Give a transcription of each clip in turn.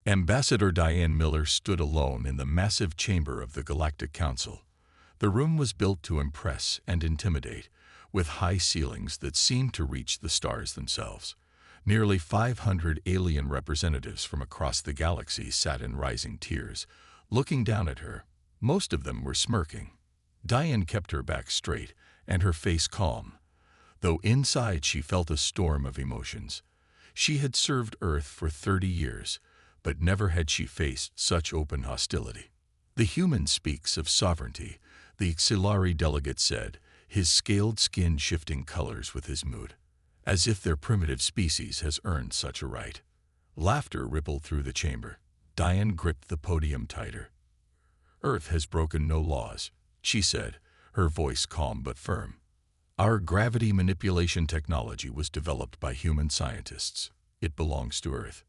Ambassador Diane Miller stood alone in the massive chamber of the Galactic Council. The room was built to impress and intimidate, with high ceilings that seemed to reach the stars themselves. Nearly 500 alien representatives from across the galaxy sat in rising tiers, looking down at her. Most of them were smirking. Diane kept her back straight and her face calm, though inside she felt a storm of emotions. She had served Earth for 30 years, but never had she faced such open hostility. "The human speaks of sovereignty," the Xilari delegate said, his scaled skin shifting colors with his mood, as if their primitive species has earned such a right. Laughter rippled through the chamber. Diane gripped the podium tighter. "Earth has broken no laws," she said, her voice calm but firm. "Our gravity manipulation technology was developed by human scientists. It belongs to Earth."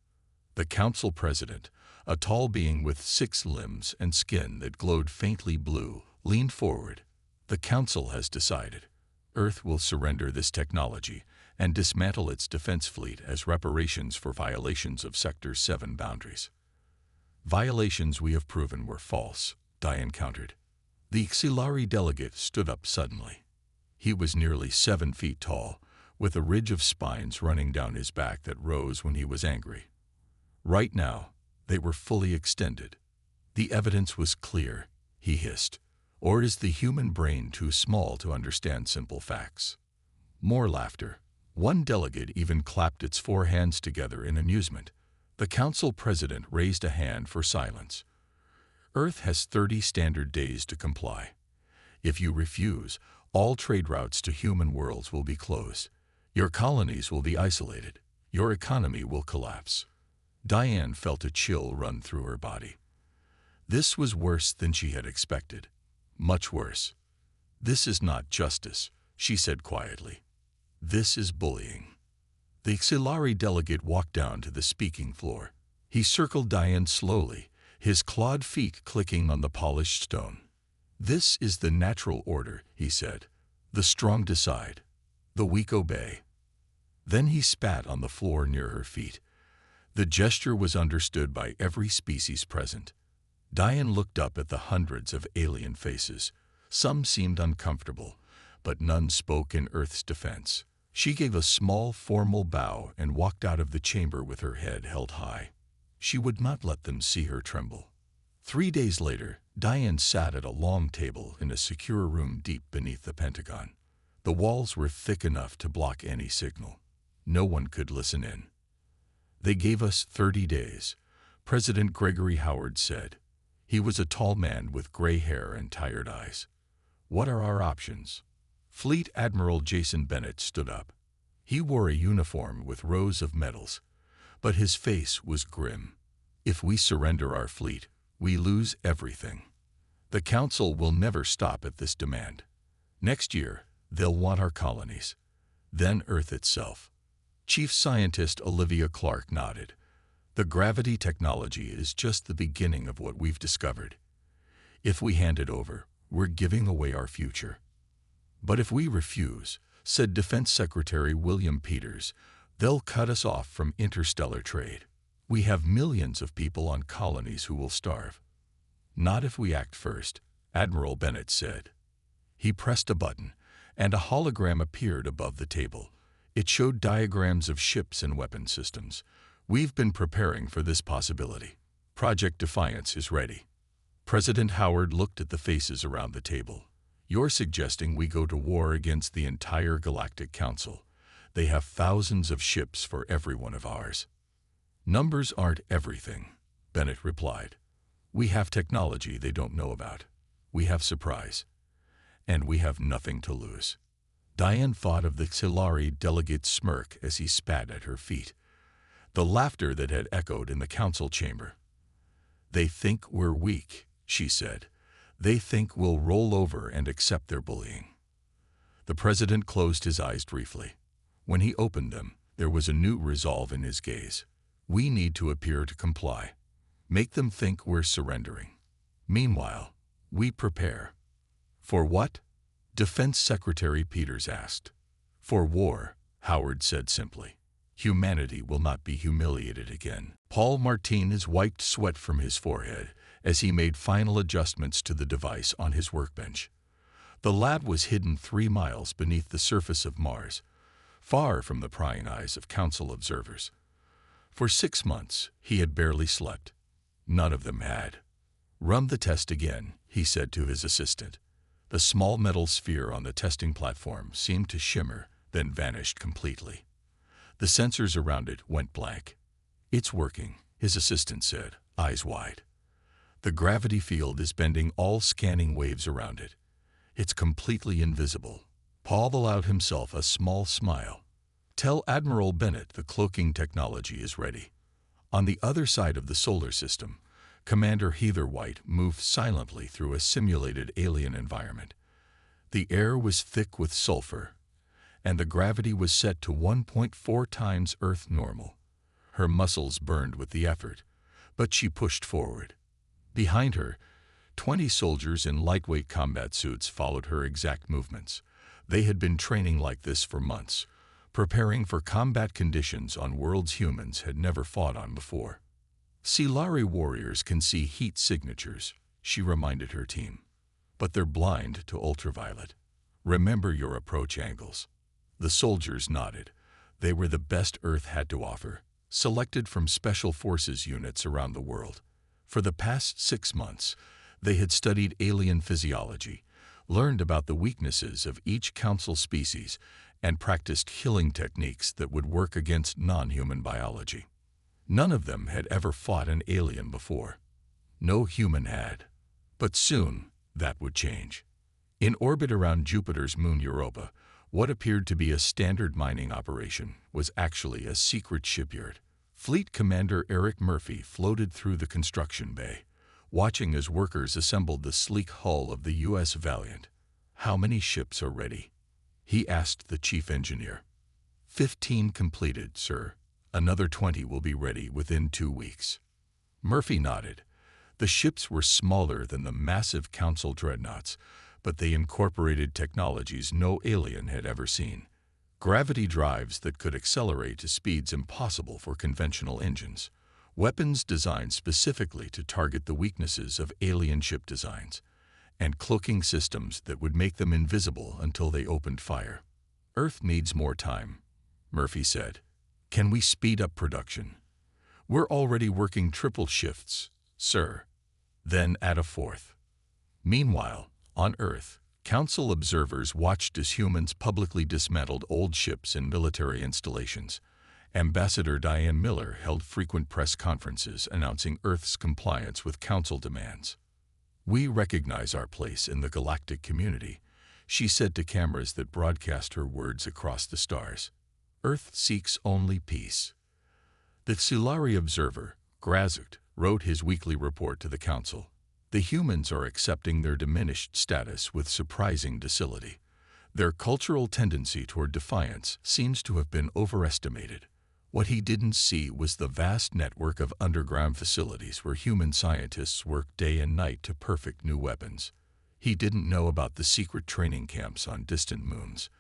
The council president, a tall being with 6 limbs and skin that glowed faintly blue, leaned forward. "The council has decided. Earth will surrender this technology and dismantle its defense fleet as reparations for violations of Sector 7 boundaries." "Violations we have proven were false," Diane countered. The Xilari delegate stood up suddenly. He was nearly 7 feet tall, with a ridge of spines running down his back that rose when he was angry. Right now, they were fully extended. "The evidence was clear," he hissed. "Or is the human brain too small to understand simple facts?" More laughter. One delegate even clapped its 4 hands together in amusement. The council president raised a hand for silence. "Earth has 30 standard days to comply. If you refuse, all trade routes to human worlds will be closed. Your colonies will be isolated. Your economy will collapse." Diane felt a chill run through her body. This was worse than she had expected. Much worse. "This is not justice," she said quietly. "This is bullying." The Xilari delegate walked down to the speaking floor. He circled Diane slowly, his clawed feet clicking on the polished stone. "This is the natural order," he said. "The strong decide. The weak obey." Then he spat on the floor near her feet. The gesture was understood by every species present. Diane looked up at the hundreds of alien faces. Some seemed uncomfortable, but none spoke in Earth's defense. She gave a small, formal bow and walked out of the chamber with her head held high. She would not let them see her tremble. 3 days later, Diane sat at a long table in a secure room deep beneath the Pentagon. The walls were thick enough to block any signal. No one could listen in. "They gave us 30 days, President Gregory Howard said. He was a tall man with gray hair and tired eyes. "What are our options?" Fleet Admiral Jason Bennett stood up. He wore a uniform with rows of medals, but his face was grim. "If we surrender our fleet, we lose everything. The Council will never stop at this demand. Next year, they'll want our colonies. Then Earth itself." Chief Scientist Olivia Clark nodded. "The gravity technology is just the beginning of what we've discovered. If we hand it over, we're giving away our future. But if we refuse," said Defense Secretary William Peters, "they'll cut us off from interstellar trade. We have millions of people on colonies who will starve." "Not if we act first," Admiral Bennett said. He pressed a button, and a hologram appeared above the table. It showed diagrams of ships and weapon systems. "We've been preparing for this possibility. Project Defiance is ready." President Howard looked at the faces around the table. "You're suggesting we go to war against the entire Galactic Council. They have thousands of ships for every one of ours." "Numbers aren't everything," Bennett replied. "We have technology they don't know about. We have surprise. And we have nothing to lose." Diane thought of the Xilari delegate's smirk as he spat at her feet, the laughter that had echoed in the council chamber. "They think we're weak," she said. "They think we'll roll over and accept their bullying." The president closed his eyes briefly. When he opened them, there was a new resolve in his gaze. "We need to appear to comply. Make them think we're surrendering. Meanwhile, we prepare." "For what?" Defense Secretary Peters asked. "For war," Howard said simply. Humanity will not be humiliated again. Paul Martinez wiped sweat from his forehead as he made final adjustments to the device on his workbench. The lab was hidden 3 miles beneath the surface of Mars, far from the prying eyes of Council observers. For 6 months, he had barely slept. None of them had. "Run the test again," he said to his assistant. The small metal sphere on the testing platform seemed to shimmer, then vanished completely. The sensors around it went blank. "It's working," his assistant said, eyes wide. "The gravity field is bending all scanning waves around it. It's completely invisible." Paul allowed himself a small smile. "Tell Admiral Bennett the cloaking technology is ready." On the other side of the solar system, Commander Heather White moved silently through a simulated alien environment. The air was thick with sulfur, and the gravity was set to 1.4 times Earth normal. Her muscles burned with the effort, but she pushed forward. Behind her, 20 soldiers in lightweight combat suits followed her exact movements. They had been training like this for months, preparing for combat conditions on worlds humans had never fought on before. "Silari warriors can see heat signatures," she reminded her team. "But they're blind to ultraviolet. Remember your approach angles." The soldiers nodded. They were the best Earth had to offer, selected from special forces units around the world. For the past 6 months, they had studied alien physiology, learned about the weaknesses of each council species, and practiced healing techniques that would work against non-human biology. None of them had ever fought an alien before. No human had. But soon, that would change. In orbit around Jupiter's moon Europa, what appeared to be a standard mining operation was actually a secret shipyard. Fleet Commander Eric Murphy floated through the construction bay, watching as workers assembled the sleek hull of the U.S. Valiant. "How many ships are ready?" he asked the chief engineer. 15 completed, sir. Another 20 will be ready within 2 weeks." Murphy nodded. The ships were smaller than the massive Council dreadnoughts, but they incorporated technologies no alien had ever seen. Gravity drives that could accelerate to speeds impossible for conventional engines. Weapons designed specifically to target the weaknesses of alien ship designs, and cloaking systems that would make them invisible until they opened fire. "Earth needs more time," Murphy said. "Can we speed up production?" "We're already working triple shifts, sir." "Then add a 4th. Meanwhile, on Earth, Council observers watched as humans publicly dismantled old ships and military installations. Ambassador Diane Miller held frequent press conferences announcing Earth's compliance with Council demands. "We recognize our place in the galactic community," she said to cameras that broadcast her words across the stars. "Earth seeks only peace." The Silari Observer, Grazukt, wrote his weekly report to the Council. "The humans are accepting their diminished status with surprising docility. Their cultural tendency toward defiance seems to have been overestimated." What he didn't see was the vast network of underground facilities where human scientists work day and night to perfect new weapons. He didn't know about the secret training camps on distant moons,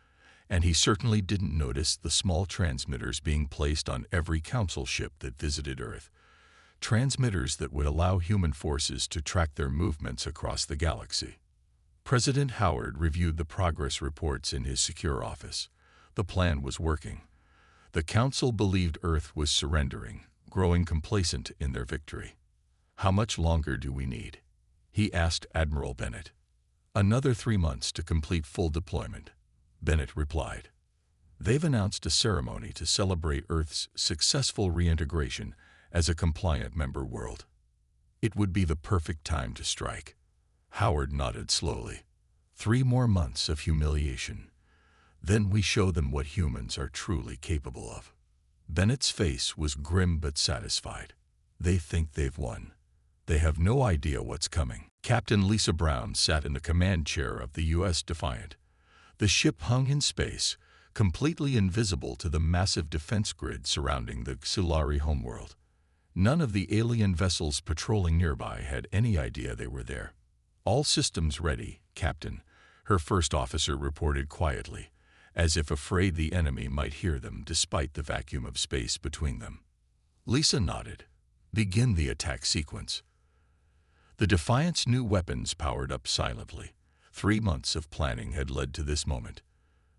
and he certainly didn't notice the small transmitters being placed on every Council ship that visited Earth. Transmitters that would allow human forces to track their movements across the galaxy. President Howard reviewed the progress reports in his secure office. The plan was working. The Council believed Earth was surrendering, growing complacent in their victory. "How much longer do we need?" he asked Admiral Bennett. "Another 3 months to complete full deployment," Bennett replied. "They've announced a ceremony to celebrate Earth's successful reintegration as a compliant member world. It would be the perfect time to strike." Howard nodded slowly. 3 more months of humiliation. Then we show them what humans are truly capable of." Bennett's face was grim but satisfied. They think they've won. They have no idea what's coming. Captain Lisa Brown sat in the command chair of the U.S. Defiant. The ship hung in space, completely invisible to the massive defense grid surrounding the Silari homeworld. None of the alien vessels patrolling nearby had any idea they were there. "All systems ready, Captain," her first officer reported quietly, as if afraid the enemy might hear them despite the vacuum of space between them. Lisa nodded. Begin the attack sequence. The Defiant's new weapons powered up silently. 3 months of planning had led to this moment.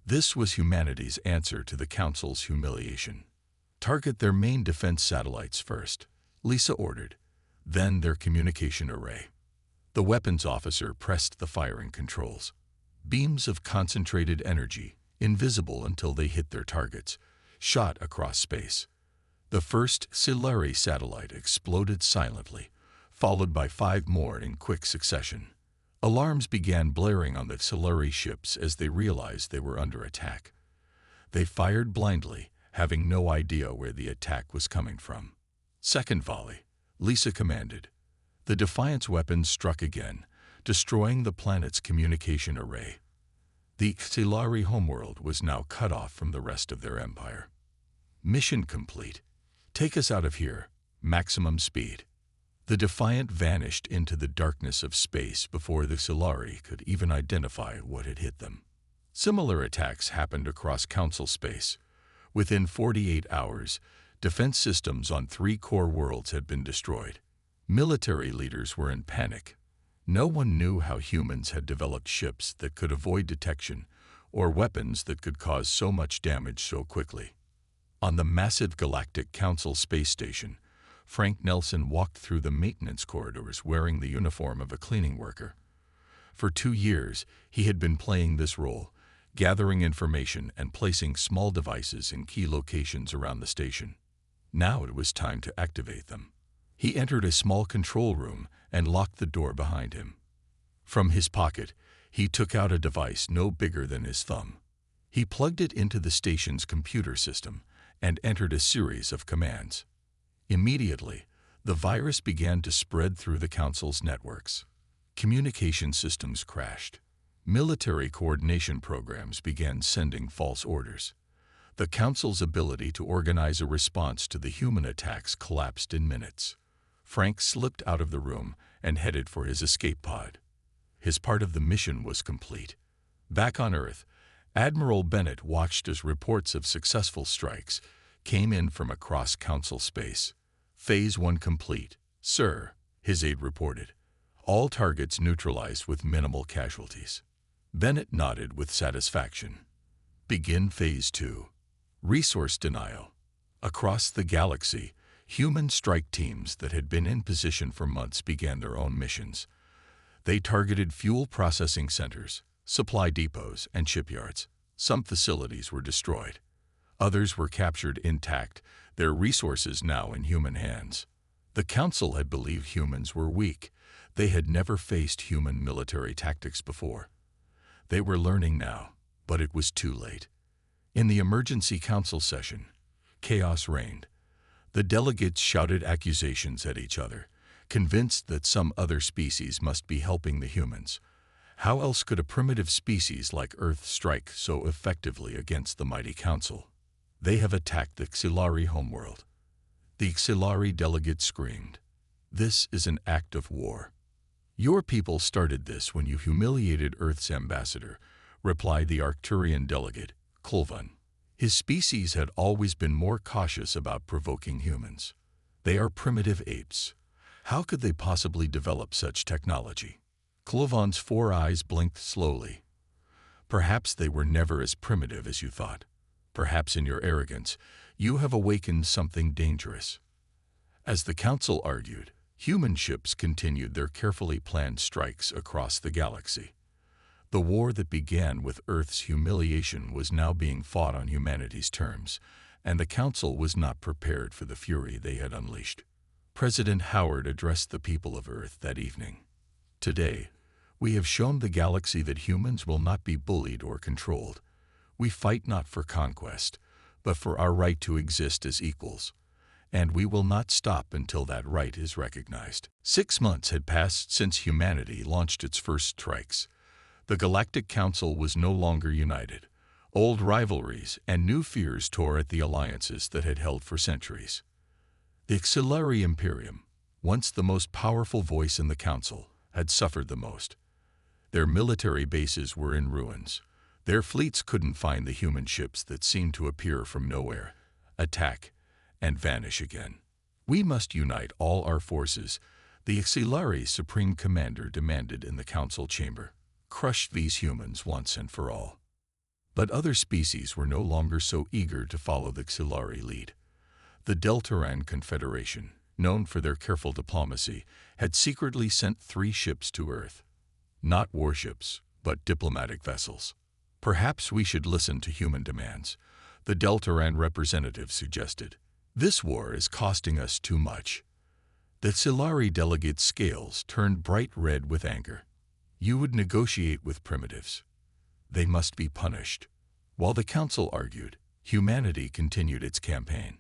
This was humanity's answer to the Council's humiliation. Target their main defense satellites first, Lisa ordered, then their communication array. The weapons officer pressed the firing controls. Beams of concentrated energy, invisible until they hit their targets, shot across space. The first Silari satellite exploded silently, followed by 5 more in quick succession. Alarms began blaring on the Silari ships as they realized they were under attack. They fired blindly, having no idea where the attack was coming from. Second volley, Lisa commanded. The Defiant's weapons struck again, destroying the planet's communication array. The Silari homeworld was now cut off from the rest of their empire. Mission complete. Take us out of here. Maximum speed. The Defiant vanished into the darkness of space before the Silari could even identify what had hit them. Similar attacks happened across Council space. Within 48 hours, defense systems on 3 core worlds had been destroyed. Military leaders were in panic. No one knew how humans had developed ships that could avoid detection or weapons that could cause so much damage so quickly. On the massive Galactic Council space station, Frank Nelson walked through the maintenance corridors wearing the uniform of a cleaning worker. For 2 years, he had been playing this role, gathering information and placing small devices in key locations around the station. Now it was time to activate them. He entered a small control room and locked the door behind him. From his pocket, he took out a device no bigger than his thumb. He plugged it into the station's computer system and entered a series of commands. Immediately, the virus began to spread through the Council's networks. Communication systems crashed. Military coordination programs began sending false orders. The Council's ability to organize a response to the human attacks collapsed in minutes. Frank slipped out of the room and headed for his escape pod. His part of the mission was complete. Back on Earth, Admiral Bennett watched as reports of successful strikes came in from across Council space. Phase 1 complete, sir, his aide reported. All targets neutralized with minimal casualties. Bennett nodded with satisfaction. Begin Phase 2. Resource denial. Across the galaxy, human strike teams that had been in position for months began their own missions. They targeted fuel processing centers, supply depots, and shipyards. Some facilities were destroyed. Others were captured intact, their resources now in human hands. The Council had believed humans were weak. They had never faced human military tactics before. They were learning now, but it was too late. In the emergency council session, chaos reigned. The delegates shouted accusations at each other, convinced that some other species must be helping the humans. How else could a primitive species like Earth strike so effectively against the mighty Council? They have attacked the Xilari homeworld. The Xilari delegate screamed. This is an act of war. Your people started this when you humiliated Earth's ambassador, replied the Arcturian delegate, Kulvan. His species had always been more cautious about provoking humans. They are primitive apes. How could they possibly develop such technology? Kulvan's 4 eyes blinked slowly. Perhaps they were never as primitive as you thought. Perhaps in your arrogance, you have awakened something dangerous. As the Council argued, human ships continued their carefully planned strikes across the galaxy. The war that began with Earth's humiliation was now being fought on humanity's terms, and the Council was not prepared for the fury they had unleashed. President Howard addressed the people of Earth that evening. Today, we have shown the galaxy that humans will not be bullied or controlled. We fight not for conquest, but for our right to exist as equals. And we will not stop until that right is recognized. 6 months had passed since humanity launched its first strikes. The Galactic Council was no longer united. Old rivalries and new fears tore at the alliances that had held for centuries. The Xilari Imperium, once the most powerful voice in the Council, had suffered the most. Their military bases were in ruins. Their fleets couldn't find the human ships that seemed to appear from nowhere, attack, and vanish again. "We must unite all our forces," the HFY's Supreme Commander demanded in the Council chamber. "Crush these humans once and for all." But other species were no longer so eager to follow the HFY lead. The Deltaran Confederation, known for their careful diplomacy, had secretly sent 3 ships to Earth. Not warships, but diplomatic vessels. "Perhaps we should listen to human demands," the Deltaran representative suggested. "This war is costing us too much." The HFY delegate's scales turned bright red with anger. "You would negotiate with primitives. They must be punished." While the Council argued, humanity continued its campaign.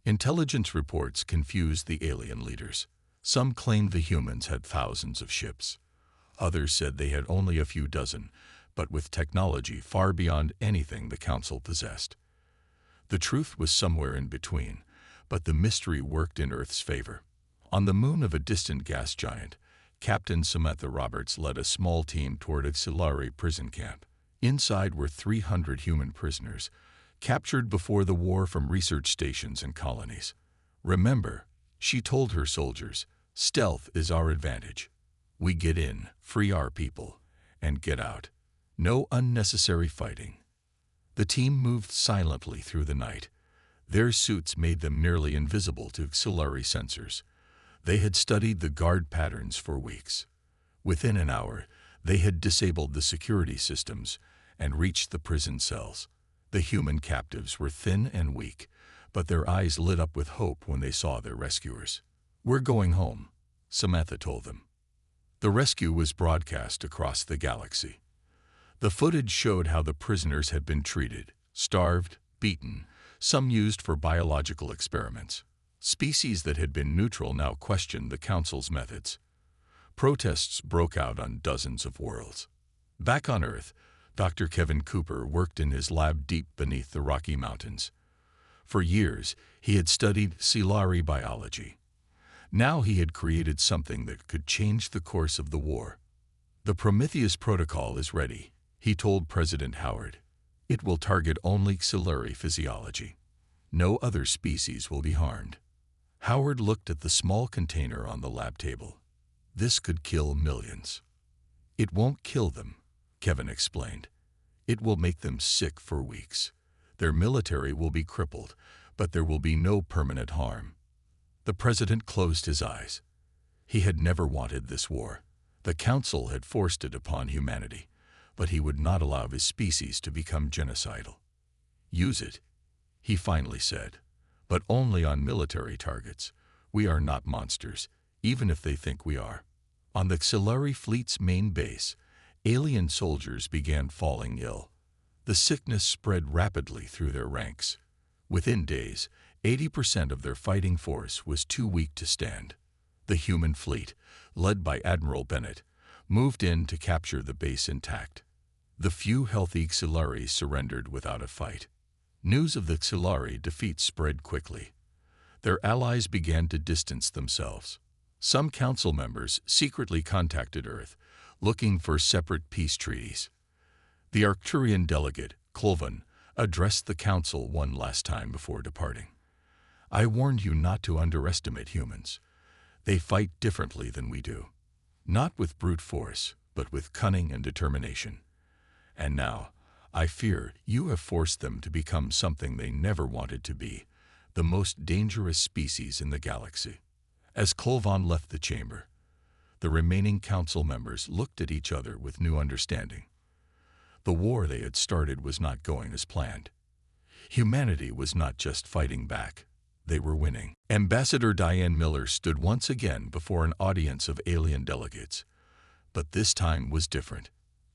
Intelligence reports confused the alien leaders. Some claimed the humans had thousands of ships. Others said they had only a few dozen, but with technology far beyond anything the Council possessed. The truth was somewhere in between, but the mystery worked in Earth's favor. On the moon of a distant gas giant, Captain Samantha Roberts led a small team toward a HFY prison camp. Inside were 300 human prisoners, captured before the war from research stations and colonies. "Remember," she told her soldiers, "stealth is our advantage. We get in, free our people, and get out. No unnecessary fighting." The team moved silently through the night. Their suits made them nearly invisible to HFY sensors. They had studied the guard patterns for weeks. Within an hour, they had disabled the security systems and reached the prison cells. The human captives were thin and weak, but their eyes lit up with hope when they saw their rescuers. "We're going home," Samantha told them. The rescue was broadcast across the galaxy. The footage showed how the prisoners had been treated, starved, beaten, some used for biological experiments. Species that had been neutral now questioned the Council's methods. Protests broke out on dozens of worlds. Back on Earth, Dr. Kevin Cooper worked in his lab deep beneath the Rocky Mountains. For years, he had studied HFY biology. Now he had created something that could change the course of the war. "The Prometheus Protocol is ready," he told President Howard. "It will target only HFY physiology. No other species will be harmed." Howard looked at the small container on the lab table. "This could kill millions." "It won't kill them," Kevin explained. "It will make them sick for weeks. Their military will be crippled, but there will be no permanent harm." The president closed his eyes. He had never wanted this war. The Council had forced it upon humanity, but he would not allow his species to become genocidal. "Use it," he finally said, "but only on military targets. We are not monsters, even if they think we are." On the HFY fleet's main base, alien soldiers began falling ill. The sickness spread rapidly through their ranks. Within days, 80% of their fighting force was too weak to stand. The human fleet, led by Admiral Bennett, moved in to capture the base intact. The few healthy HFYs surrendered without a fight. News of the HFY defeat spread quickly. Their allies began to distance themselves. Some council members secretly contacted Earth, looking for separate peace treaties. The Arcturian delegate, Colvin, addressed the council one last time before departing. "I warned you not to underestimate humans. They fight differently than we do. Not with brute force, but with cunning and determination. And now, I fear you have forced them to become something they never wanted to be, the most dangerous species in the galaxy." As Colvin left the chamber, the remaining council members looked at each other with new understanding. The war they had started was not going as planned. Humanity was not just fighting back, they were winning. Ambassador Diane Miller stood once again before an audience of alien delegates. But this time was different.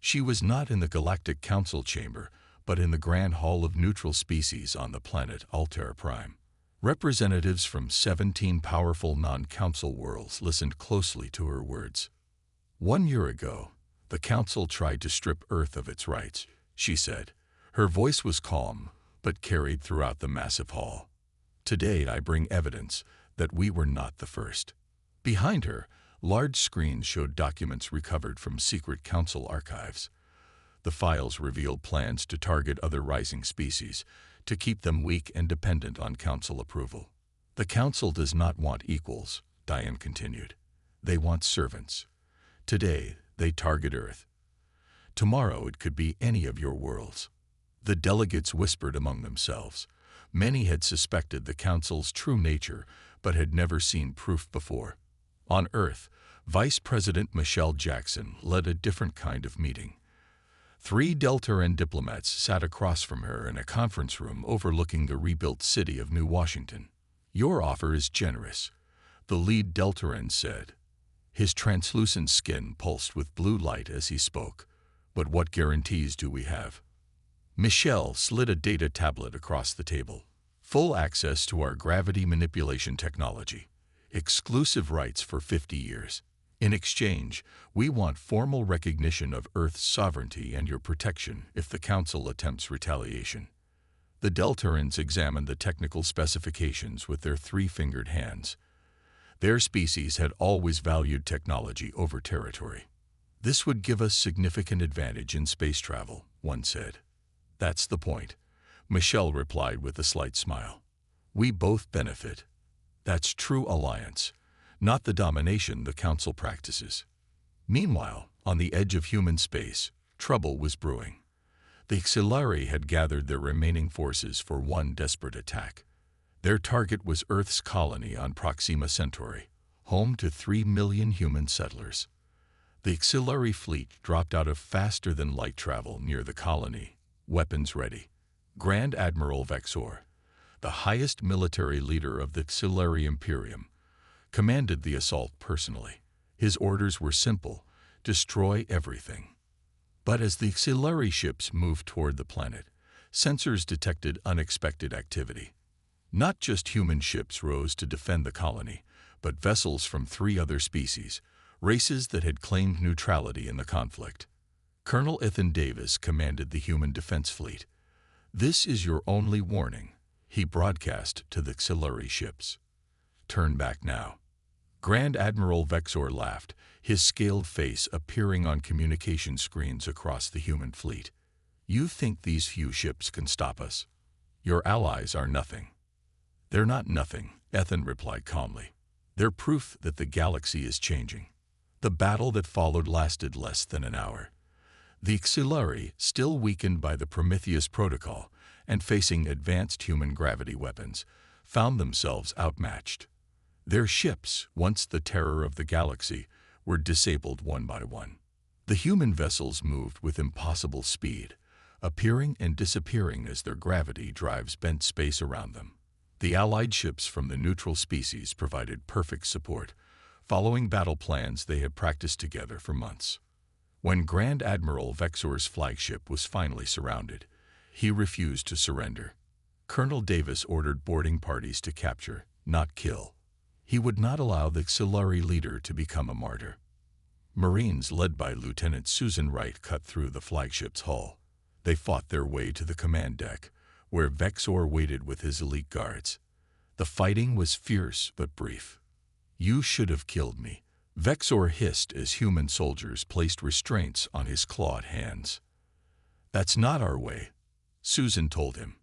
She was not in the Galactic Council chamber, but in the Grand Hall of Neutral Species on the planet Altair Prime. Representatives from 17 powerful non-council worlds listened closely to her words. "1 year ago, the Council tried to strip Earth of its rights," she said. Her voice was calm, but carried throughout the massive hall. "Today I bring evidence that we were not the first." Behind her, large screens showed documents recovered from secret council archives. The files revealed plans to target other rising species, to keep them weak and dependent on Council approval. The Council does not want equals, Diane continued. They want servants. Today, they target Earth. Tomorrow it could be any of your worlds. The delegates whispered among themselves. Many had suspected the Council's true nature, but had never seen proof before. On Earth, Vice President Michelle Jackson led a different kind of meeting. 3 Deltaran diplomats sat across from her in a conference room overlooking the rebuilt city of New Washington. "Your offer is generous," the lead Deltaran said. His translucent skin pulsed with blue light as he spoke. "But what guarantees do we have?" Michelle slid a data tablet across the table. "Full access to our gravity manipulation technology. Exclusive rights for 50 years. In exchange, we want formal recognition of Earth's sovereignty and your protection if the Council attempts retaliation." The Deltarans examined the technical specifications with their 3-fingered hands. Their species had always valued technology over territory. "This would give us significant advantage in space travel," one said. "That's the point," Michelle replied with a slight smile. "We both benefit. That's true alliance, not the domination the Council practices." Meanwhile, on the edge of human space, trouble was brewing. The Xilari had gathered their remaining forces for one desperate attack. Their target was Earth's colony on Proxima Centauri, home to 3 million human settlers. The Xilari fleet dropped out of faster-than-light travel near the colony, weapons ready. Grand Admiral Vexor, the highest military leader of the Xilari Imperium, commanded the assault personally. His orders were simple: destroy everything. But as the Xilari ships moved toward the planet, sensors detected unexpected activity. Not just human ships rose to defend the colony, but vessels from 3 other species, races that had claimed neutrality in the conflict. Colonel Ethan Davis commanded the human defense fleet. "This is your only warning," he broadcast to the Xilari ships. "Turn back now." Grand Admiral Vexor laughed, his scaled face appearing on communication screens across the human fleet. "You think these few ships can stop us? Your allies are nothing." "They're not nothing," Ethan replied calmly. "They're proof that the galaxy is changing." The battle that followed lasted less than an hour. The Xilari, still weakened by the Prometheus Protocol and facing advanced human gravity weapons, found themselves outmatched. Their ships, once the terror of the galaxy, were disabled one by one. The human vessels moved with impossible speed, appearing and disappearing as their gravity drives bent space around them. The Allied ships from the neutral species provided perfect support, following battle plans they had practiced together for months. When Grand Admiral Vexor's flagship was finally surrounded, he refused to surrender. Colonel Davis ordered boarding parties to capture, not kill. He would not allow the Xilari leader to become a martyr. Marines led by Lieutenant Susan Wright cut through the flagship's hull. They fought their way to the command deck, where Vexor waited with his elite guards. The fighting was fierce but brief. "You should have killed me," Vexor hissed as human soldiers placed restraints on his clawed hands. "That's not our way," Susan told him.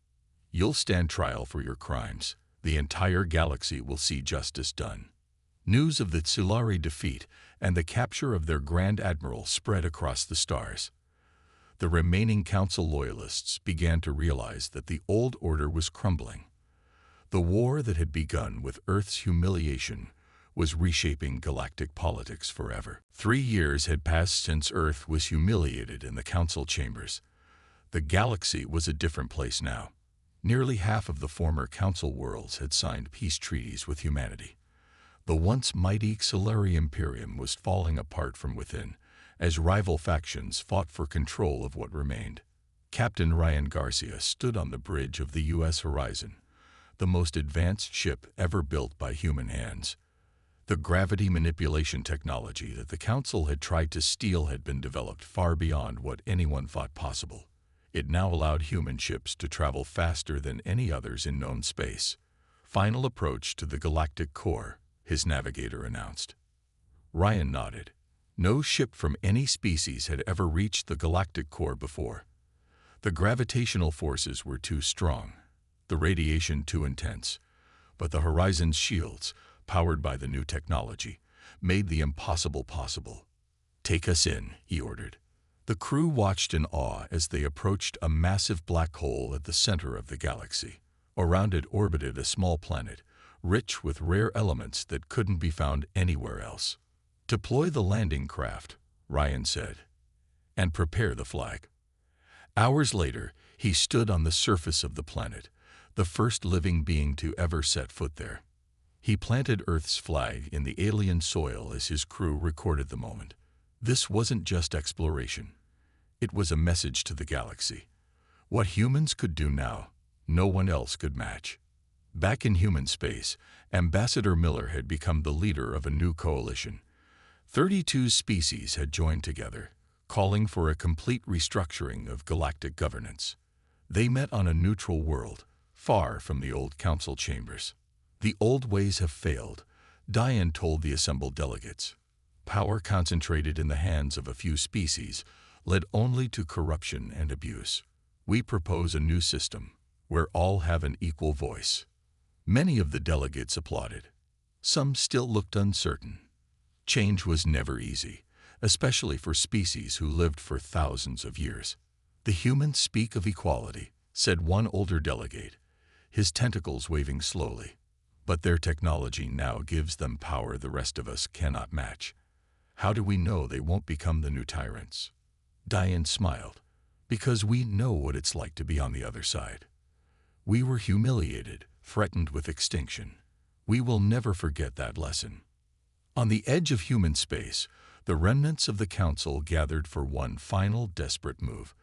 "You'll stand trial for your crimes. The entire galaxy will see justice done." News of the Xilari defeat and the capture of their Grand Admiral spread across the stars. The remaining Council loyalists began to realize that the old order was crumbling. The war that had begun with Earth's humiliation was reshaping galactic politics forever. 3 years had passed since Earth was humiliated in the Council chambers. The galaxy was a different place now. Nearly half of the former Council worlds had signed peace treaties with humanity. The once mighty Xilari Imperium was falling apart from within, as rival factions fought for control of what remained. Captain Ryan Garcia stood on the bridge of the U.S. Horizon, the most advanced ship ever built by human hands. The gravity manipulation technology that the Council had tried to steal had been developed far beyond what anyone thought possible. It now allowed human ships to travel faster than any others in known space. "Final approach to the galactic core," his navigator announced. Ryan nodded. No ship from any species had ever reached the galactic core before. The gravitational forces were too strong, the radiation too intense, but the Horizon's shields, powered by the new technology, made the impossible possible. "Take us in," he ordered. The crew watched in awe as they approached a massive black hole at the center of the galaxy. Around it orbited a small planet, rich with rare elements that couldn't be found anywhere else. "Deploy the landing craft," Ryan said, "and prepare the flag." Hours later, he stood on the surface of the planet, the first living being to ever set foot there. He planted Earth's flag in the alien soil as his crew recorded the moment. This wasn't just exploration. It was a message to the galaxy. What humans could do now, no one else could match. Back in human space, Ambassador Miller had become the leader of a new coalition. 32 species had joined together, calling for a complete restructuring of galactic governance. They met on a neutral world, far from the old council chambers. "The old ways have failed," Diane told the assembled delegates. "Power concentrated in the hands of a few species led only to corruption and abuse. We propose a new system, where all have an equal voice." Many of the delegates applauded. Some still looked uncertain. Change was never easy, especially for species who lived for thousands of years. "The humans speak of equality," said one older delegate, his tentacles waving slowly. "But their technology now gives them power the rest of us cannot match. How do we know they won't become the new tyrants?" Diane smiled. "Because we know what it's like to be on the other side. We were humiliated, threatened with extinction. We will never forget that lesson." On the edge of human space, the remnants of the Council gathered for one final desperate move.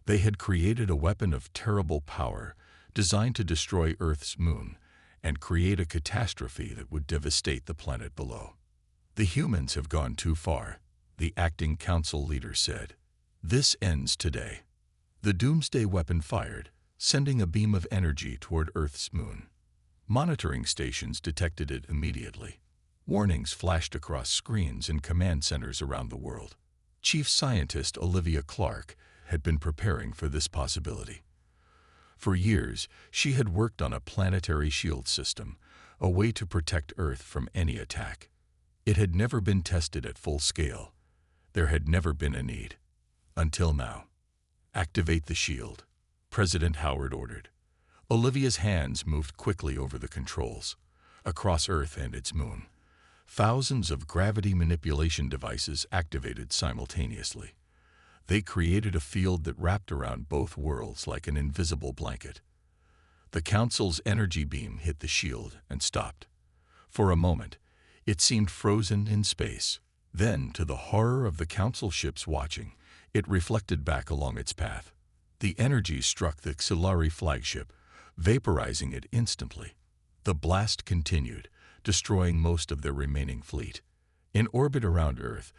They had created a weapon of terrible power, designed to destroy Earth's moon and create a catastrophe that would devastate the planet below. "The humans have gone too far," the acting council leader said. "This ends today." The doomsday weapon fired, sending a beam of energy toward Earth's moon. Monitoring stations detected it immediately. Warnings flashed across screens in command centers around the world. Chief Scientist Olivia Clark had been preparing for this possibility. For years, she had worked on a planetary shield system, a way to protect Earth from any attack. It had never been tested at full scale. There had never been a need. Until now. "Activate the shield," President Howard ordered. Olivia's hands moved quickly over the controls. Across Earth and its moon, thousands of gravity manipulation devices activated simultaneously. They created a field that wrapped around both worlds like an invisible blanket. The Council's energy beam hit the shield and stopped. For a moment, it seemed frozen in space. Then, to the horror of the Council ships watching, it reflected back along its path. The energy struck the Xilari flagship, vaporizing it instantly. The blast continued, destroying most of their remaining fleet. In orbit around Earth,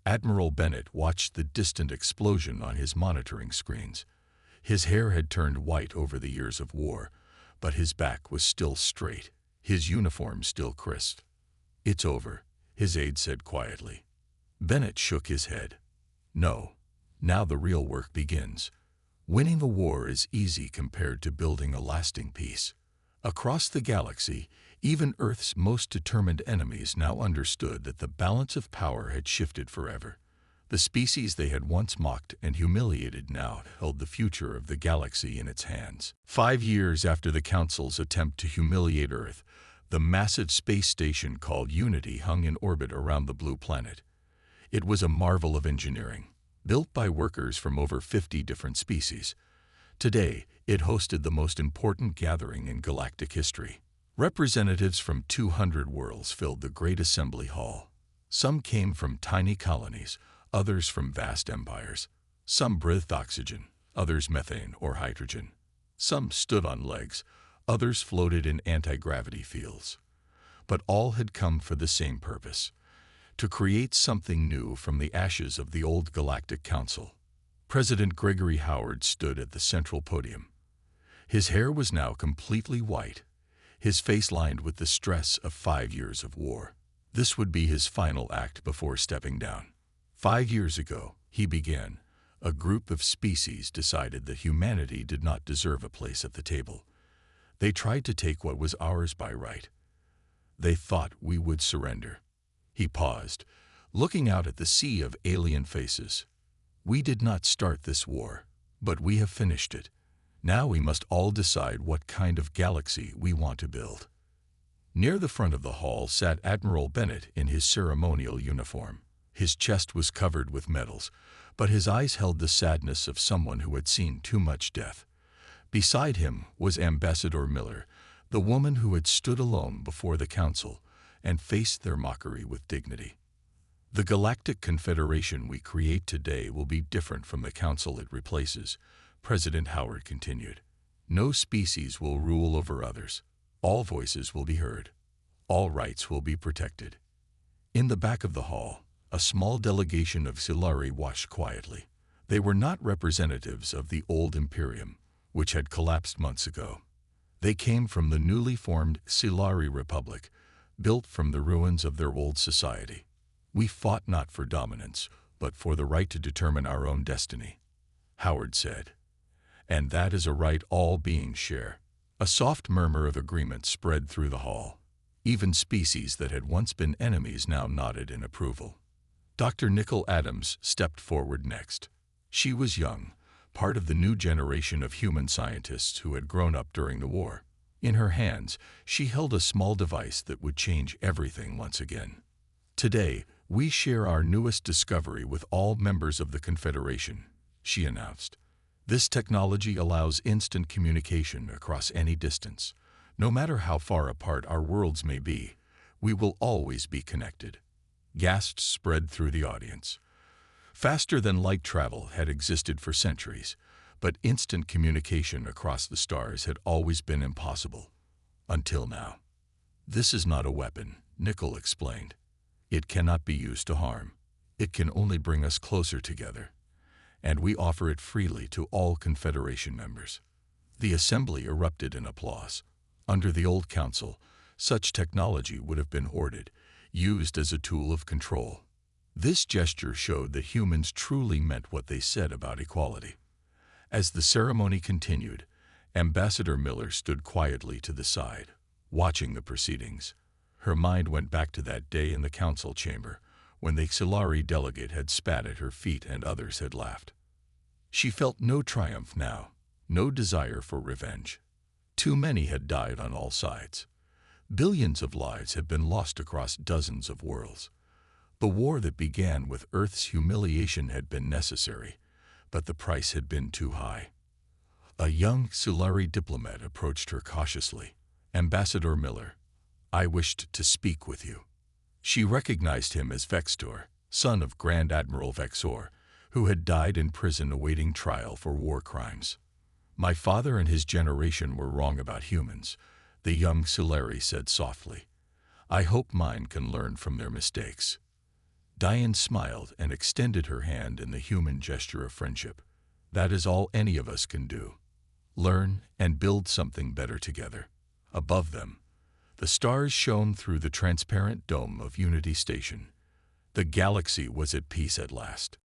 Admiral Bennett watched the distant explosion on his monitoring screens. His hair had turned white over the years of war, but his back was still straight, his uniform still crisp. "It's over," his aide said quietly. Bennett shook his head. "No, now the real work begins. Winning a war is easy compared to building a lasting peace." Across the galaxy, even Earth's most determined enemies now understood that the balance of power had shifted forever. The species they had once mocked and humiliated now held the future of the galaxy in its hands. 5 years after the Council's attempt to humiliate Earth, the massive space station called Unity hung in orbit around the blue planet. It was a marvel of engineering, built by workers from over 50 different species. Today, it hosted the most important gathering in galactic history. Representatives from 200 worlds filled the Great Assembly Hall. Some came from tiny colonies, others from vast empires. Some breathed oxygen, others methane or hydrogen. Some stood on legs, others floated in anti-gravity fields. But all had come for the same purpose: to create something new from the ashes of the old Galactic Council. President Gregory Howard stood at the central podium. His hair was now completely white, his face lined with the stress of 5 years of war. This would be his final act before stepping down. 5 years ago, he began, a group of species decided that humanity did not deserve a place at the table. They tried to take what was ours by right. They thought we would surrender. He paused, looking out at the sea of alien faces. We did not start this war, but we have finished it. Now we must all decide what kind of galaxy we want to build. Near the front of the hall sat Admiral Bennett in his ceremonial uniform. His chest was covered with medals, but his eyes held the sadness of someone who had seen too much death. Beside him was Ambassador Miller, the woman who had stood alone before the Council and faced their mockery with dignity. The Galactic Confederation we create today will be different from the Council it replaces, President Howard continued. No species will rule over others. All voices will be heard. All rights will be protected. In the back of the hall, a small delegation of Silari watched quietly. They were not representatives of the old Imperium, which had collapsed months ago. They came from the newly formed Silari Republic, built from the ruins of their old society. We fought not for dominance, but for the right to determine our own destiny, Howard said. And that is a right all beings share. A soft murmur of agreement spread through the hall. Even species that had once been enemies now nodded in approval. Dr. Nicole Adams stepped forward next. She was young, part of the new generation of human scientists who had grown up during the war. In her hands, she held a small device that would change everything once again. Today, we share our newest discovery with all members of the Confederation, she announced. This technology allows instant communication across any distance. No matter how far apart our worlds may be, we will always be connected. Gasps spread through the audience. Faster than light travel had existed for centuries, but instant communication across the stars had always been impossible. Until now. This is not a weapon, Nicole explained. It cannot be used to harm. It can only bring us closer together. And we offer it freely to all Confederation members. The assembly erupted in applause. Under the old council, such technology would have been hoarded, used as a tool of control. This gesture showed that humans truly meant what they said about equality. As the ceremony continued, Ambassador Miller stood quietly to the side, watching the proceedings. Her mind went back to that day in the council chamber, when the Silari delegate had spat at her feet and others had laughed. She felt no triumph now, no desire for revenge. Too many had died on all sides. Billions of lives had been lost across dozens of worlds. The war that began with Earth's humiliation had been necessary, but the price had been too high. A young Silari diplomat approached her cautiously. Ambassador Miller, I wished to speak with you. She recognized him as Vextor, son of Grand Admiral Vexor, who had died in prison awaiting trial for war crimes. My father and his generation were wrong about humans, the young Silari said softly. I hope mine can learn from their mistakes. Diane smiled and extended her hand in the human gesture of friendship. That is all any of us can do. Learn and build something better together. Above them, the stars shone through the transparent dome of Unity Station. The galaxy was at peace at last.